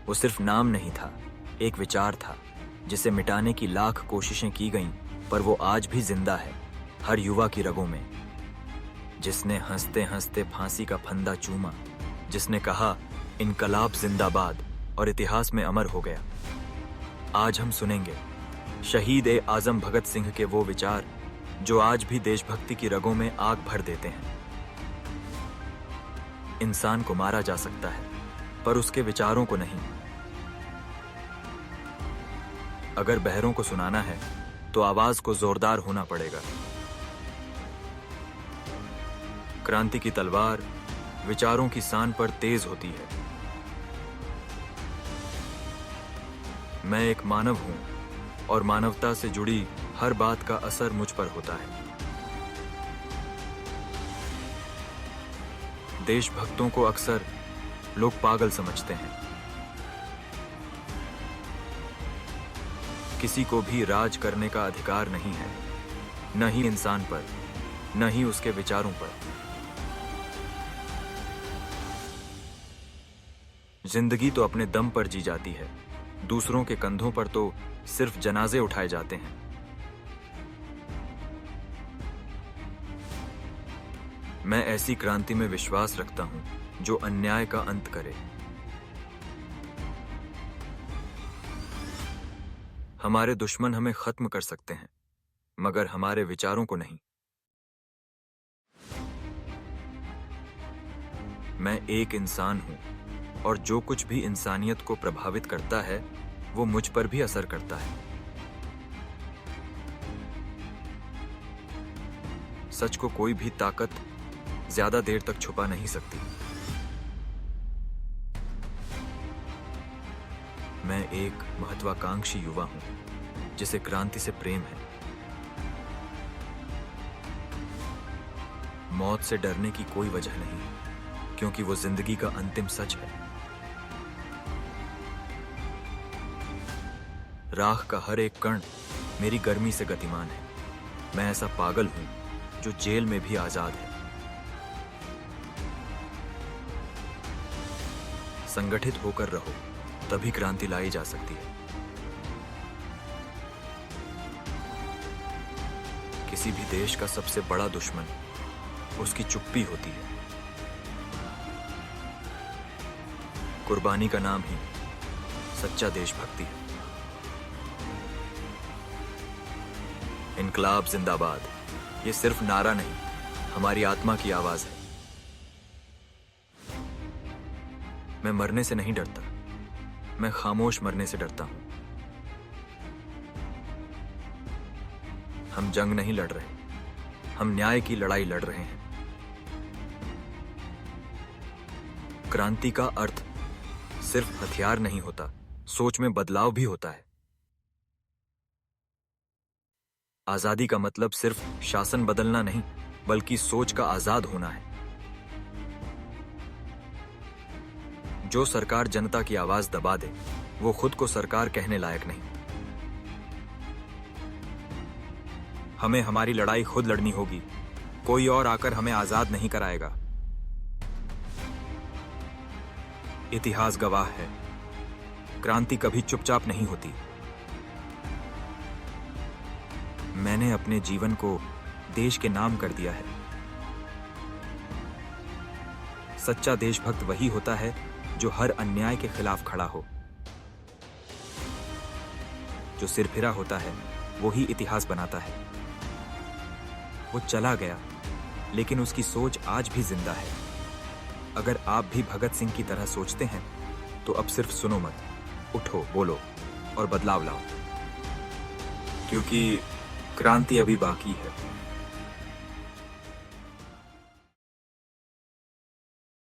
वो सिर्फ नाम नहीं था, एक विचार था जिसे मिटाने की लाख कोशिशें की गईं, पर वो आज भी जिंदा है हर युवा की रगों में। जिसने हंसते हंसते फांसी का फंदा चूमा, जिसने कहा इनकलाब जिंदाबाद और इतिहास में अमर हो गया। आज हम सुनेंगे शहीद ए आजम भगत सिंह के वो विचार जो आज भी देशभक्ति की रगों में आग भर देते हैं। इंसान को मारा जा सकता है, पर उसके विचारों को नहीं। अगर बहरों को सुनाना है तो आवाज को जोरदार होना पड़ेगा। क्रांति की तलवार विचारों की सान पर तेज होती है। मैं एक मानव हूं और मानवता से जुड़ी हर बात का असर मुझ पर होता है। देशभक्तों को अक्सर लोग पागल समझते हैं। किसी को भी राज करने का अधिकार नहीं है, न ही इंसान पर, न ही उसके विचारों पर। जिंदगी तो अपने दम पर जी जाती है, दूसरों के कंधों पर तो सिर्फ जनाजे उठाए जाते हैं। मैं ऐसी क्रांति में विश्वास रखता हूं जो अन्याय का अंत करे। हमारे दुश्मन हमें खत्म कर सकते हैं, मगर हमारे विचारों को नहीं। मैं एक इंसान हूं और जो कुछ भी इंसानियत को प्रभावित करता है वो मुझ पर भी असर करता है। सच को कोई भी ताकत ज्यादा देर तक छुपा नहीं सकती। मैं एक महत्वाकांक्षी युवा हूं जिसे क्रांति से प्रेम है। मौत से डरने की कोई वजह नहीं, क्योंकि वो जिंदगी का अंतिम सच है। राख का हर एक कण मेरी गर्मी से गतिमान है। मैं ऐसा पागल हूं जो जेल में भी आजाद है। संगठित होकर रहो, तभी क्रांति लाई जा सकती है। किसी भी देश का सबसे बड़ा दुश्मन उसकी चुप्पी होती है। कुर्बानी का नाम ही सच्चा देशभक्ति है। इनकलाब जिंदाबाद ये सिर्फ नारा नहीं, हमारी आत्मा की आवाज है। मैं मरने से नहीं डरता, मैं खामोश मरने से डरता हूं। हम जंग नहीं लड़ रहे, हम न्याय की लड़ाई लड़ रहे हैं। क्रांति का अर्थ सिर्फ हथियार नहीं होता, सोच में बदलाव भी होता है। आजादी का मतलब सिर्फ शासन बदलना नहीं, बल्कि सोच का आजाद होना है। जो सरकार जनता की आवाज दबा दे, वो खुद को सरकार कहने लायक नहीं। हमें हमारी लड़ाई खुद लड़नी होगी, कोई और आकर हमें आजाद नहीं कराएगा। इतिहास गवाह है, क्रांति कभी चुपचाप नहीं होती। मैंने अपने जीवन को देश के नाम कर दिया है। सच्चा देशभक्त वही होता है जो हर अन्याय के खिलाफ खड़ा हो। जो सिरफिरा होता है वो ही इतिहास बनाता है। वो चला गया, लेकिन उसकी सोच आज भी जिंदा है। अगर आप भी भगत सिंह की तरह सोचते हैं तो अब सिर्फ सुनो मत, उठो, बोलो और बदलाव लाओ, क्योंकि क्रांति अभी बाकी है।